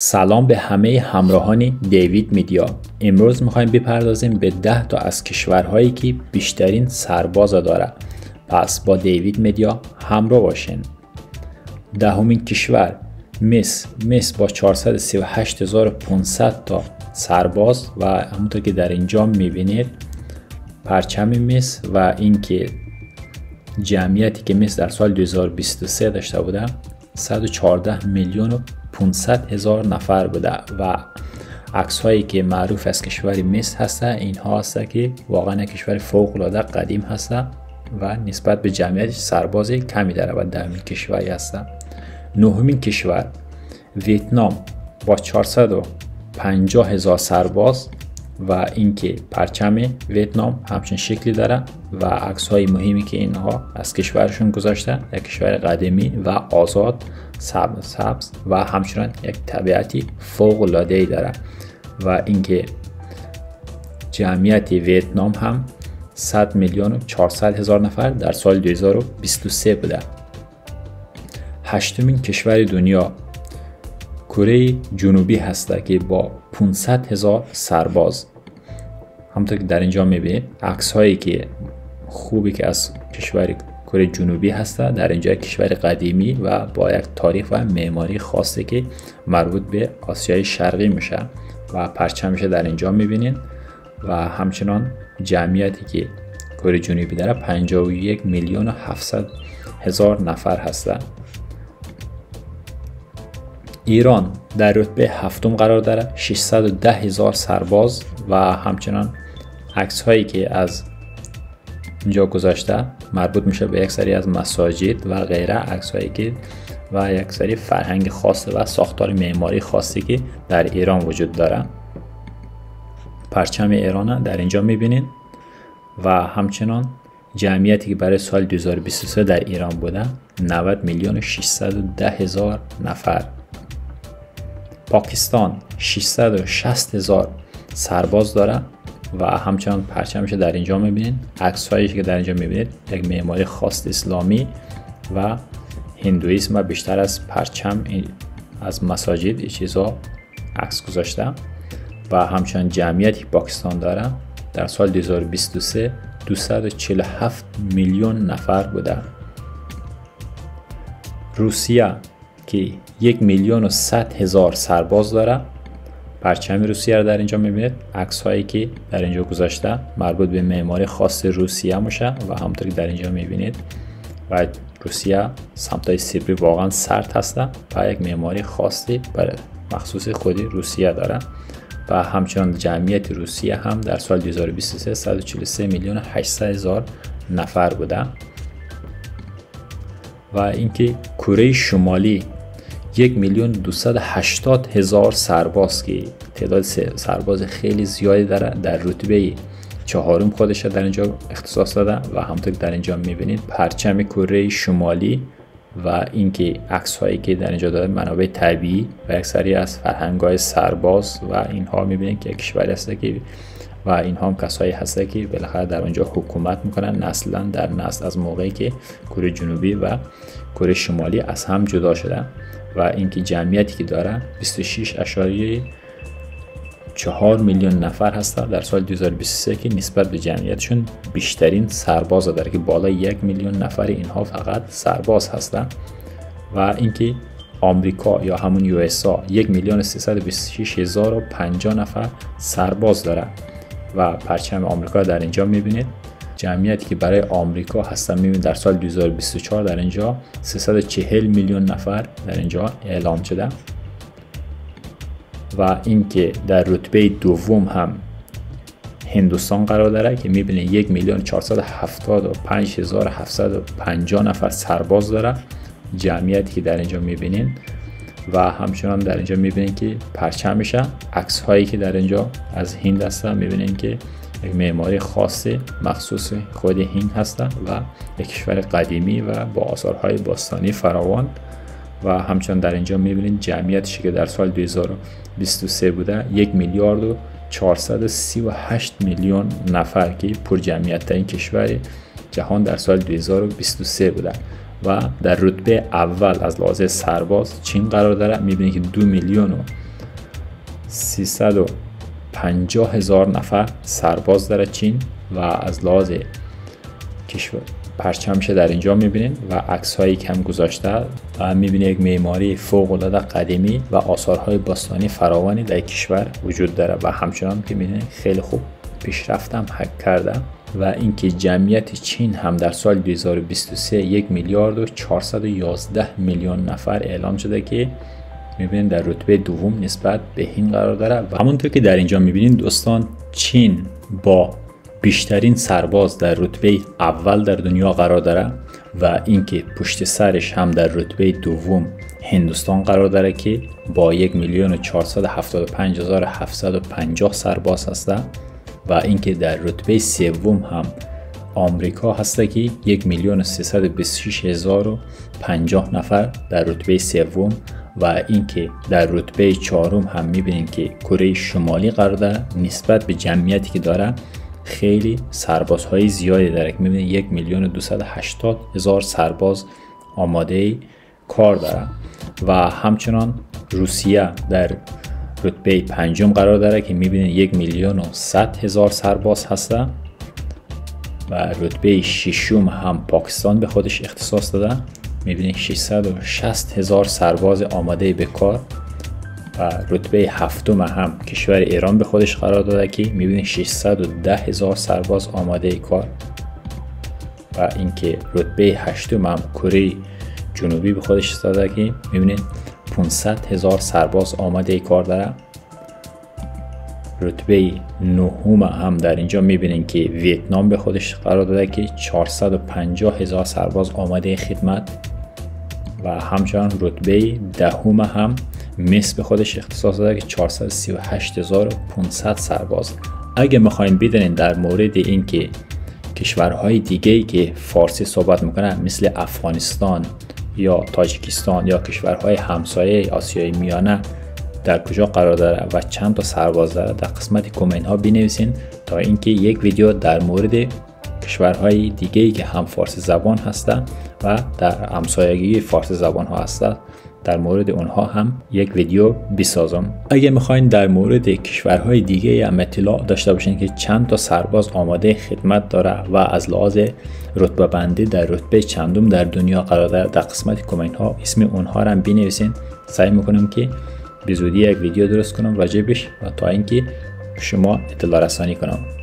سلام به همه همراهان دیوید میدیا. امروز میخوایم بپردازیم به 10 تا از کشورهایی که بیشترین سرباز داره. پس با دیوید میدیا همراه باشین. دهمین کشور مصر با 438500 تا سرباز و همونطور که در اینجا میبینید پرچم مصر و اینکه جمعیتی که مصر در سال 2023 داشته بوده 114 میلیون و 500 هزار نفر بوده و عکس هایی که معروف از کشور مصر هسته اینها هسته که واقعا کشور فوق العاده قدیم هسته و نسبت به جمعیت سرباز کمی داره و دهمین کشوری هسته. نهمین کشور ویتنام با 450 هزار سرباز و اینکه پرچم ویتنام همچین شکلی داره و عکس های مهمی که اینها از کشورشون گذاشته، یک کشور قدیمی و آزاد سبز و همچنان یک طبیعتی فوق العاده ای داره و اینکه جمعیت ویتنام هم 100 میلیون و 400 هزار نفر در سال 2023 بوده. هشتمین کشور دنیا کره جنوبی هسته که با 500 هزار سرباز. همونطور که در اینجا میبینید عکس هایی که خوبی که از کشور کره جنوبی هسته، در اینجا کشور قدیمی و با یک تاریخ و معماری خاصی که مربوط به آسیای شرقی میشه و پرچمش در اینجا میبینید و همچنان جمعیتی که کره جنوبی داره 51 میلیون و 700 هزار نفر هسته. ایران در رتبه هفتم قرار داره، 610 هزار سرباز و همچنان عکس هایی که از اینجا گذاشته مربوط میشه به یک سری از مساجد و غیره، عکس هایی که و یک سری فرهنگ خاص و ساختار معماری خاصی که در ایران وجود داره. پرچم ایران در اینجا میبینید و همچنان جمعیتی که برای سال 2023 در ایران بوده 90 میلیون و 610 هزار نفر. پاکستان 660 هزار سرباز داره و همچنان پرچمش در اینجا میبینید، عکس هایی که در اینجا میبینید یک معماری خاص اسلامی و هندویسم و بیشتر از پرچم از مساجد این چیزا عکس گذاشته و همچنان جمعیتی پاکستان داره در سال 2023 247 میلیون نفر بوده. روسیه که 1 میلیون و 100 هزار سرباز داره، پرچم روسیه رو در اینجا میبینید، عکس هایی که در اینجا گذاشته مربوط به معماری خاص روسیه میشه و همونطور که در اینجا میبینید و روسیه سمتای سیبری واقعا سرد هسته و یک معماری خاصی برای مخصوص خودی روسیه داره و همچنان جمعیت روسیه هم در سال 2023 143 میلیون و 800 هزار نفر بوده. و اینکه کره شمالی 1 میلیون 280 هزار سرباز که تعداد سرباز خیلی زیادی داره، در رتبه چهارم خودش در اینجا اختصاص داده و همونطور که در اینجا میبینید پرچم کره شمالی و اینکه عکس هایی که در اینجا داره منابع طبیعی و یک سری از فرهنگ های سرباز و اینها میبینید که کشوری هسته که و اینها هم کسایی هسته که بالاخره در اونجا حکومت میکنن نسلا در نسل از موقعی که کره جنوبی و کره شمالی از هم جدا شدن و اینکه جمعیتی که داره 26.4 میلیون نفر هسته در سال 2023 که نسبت به جمعیتشون بیشترین سرباز داره که بالای 1 میلیون نفر اینها فقط سرباز هستن و اینکه آمریکا یا همون یو اس آ 1 میلیون 326 هزار و 50 نفر سرباز داره و پرچم آمریکا در اینجا میبینید. جمعیتی که برای آمریکا هستن میبینید در سال 2024 در اینجا 340 میلیون نفر در اینجا اعلام شده و اینکه در رتبه دوم هم هندوستان قرار داره که میبینید 1 میلیون 475 هزار 750 نفر سرباز داره، جمعیتی که در اینجا میبینید و همچنان در اینجا میبینید که پرچم میشه، عکس هایی که در اینجا از هند هستن میبینید که یک معماری خاص مخصوص خود هند هستن و یک کشور قدیمی و با آثارهای باستانی فراوان و همچنان در اینجا میبینید جمعیتش که در سال 2023 بوده 1 میلیارد و 438 میلیون نفر که پر جمعیت ترین کشور جهان در سال 2023 بوده و در رتبه اول از لحاظ سرباز چین قرار داره. میبینید که 2 میلیون و 350,000 نفر سرباز داره چین و از لحاظ کشور پرچمش در اینجا میبینین و عکس هایی که هم گذاشته و میبینید یک معماری فوق العاده قدیمی و آثارهای باستانی فراوانی در کشور وجود داره و همچنان که میبینید خیلی خوب پیشرفت هم حق کرده و اینکه جمعیت چین هم در سال 2023 1,411 میلیون نفر اعلام شده که میبینید در رتبه دوم نسبت به هند قرار داره و همونطور که در اینجا میبینید دوستان چین با بیشترین سرباز در رتبه اول در دنیا قرار داره و اینکه پشت سرش هم در رتبه دوم هندوستان قرار داره که با 1,475,750 سرباز هسته و اینکه در رتبه سوم هم آمریکا هسته که 1,326,050 نفر در رتبه سوم و اینکه در رتبه چهارم هم میبینید که کره شمالی قرار داره نسبت به جمعیتی که داره خیلی سربازهای زیادی داره که میبینید 1,280,000 سرباز آماده کار داره و همچنان روسیه در رتبه پنجم قرار داره که میبینید 1,100,000 سرباز هسته و رتبه ششم هم پاکستان به خودش اختصاص داده میبینید 660,000 سرباز آماده به کار و رتبه هفتم هم کشور ایران به خودش قرار داده که میبینید 610,000 سرباز آماده کار و اینکه رتبه هشتم هم کره جنوبی به خودش داده که میبینید 500,000 سرباز آماده کار داره. رتبه نهم هم در اینجا میبینید که ویتنام به خودش قرار داده که 450,000 سرباز آماده خدمت و همچنان رتبه دهم هم مصر به خودش اختصاص داده که 438,500 سرباز. اگه میخواین بدونین در مورد اینکه کشورهای دیگه‌ای که فارسی صحبت میکنن مثل افغانستان یا تاجیکستان یا کشورهای همسایه آسیای میانه در کجا قرار داره و چند تا سرباز داره در قسمت کامنت ها بنویسین تا اینکه یک ویدیو در مورد کشورهای دیگه‌ای که هم فارسی زبان هستن و در همسایگی فارسی زبان ها هستن در مورد اونها هم یک ویدیو بسازم. اگه میخواین در مورد کشورهای دیگه هم اطلاع داشته باشین که چند تا سرباز آماده خدمت داره و از لحاظ رتبه بندی در رتبه چندم در دنیا قرار داره در قسمت کامنت ها اسم اونها رو هم بنویسین. سعی میکنم که به زودی یک ویدیو درست کنم راجع بهش و تا اینکه شما اطلاع رسانی کنم.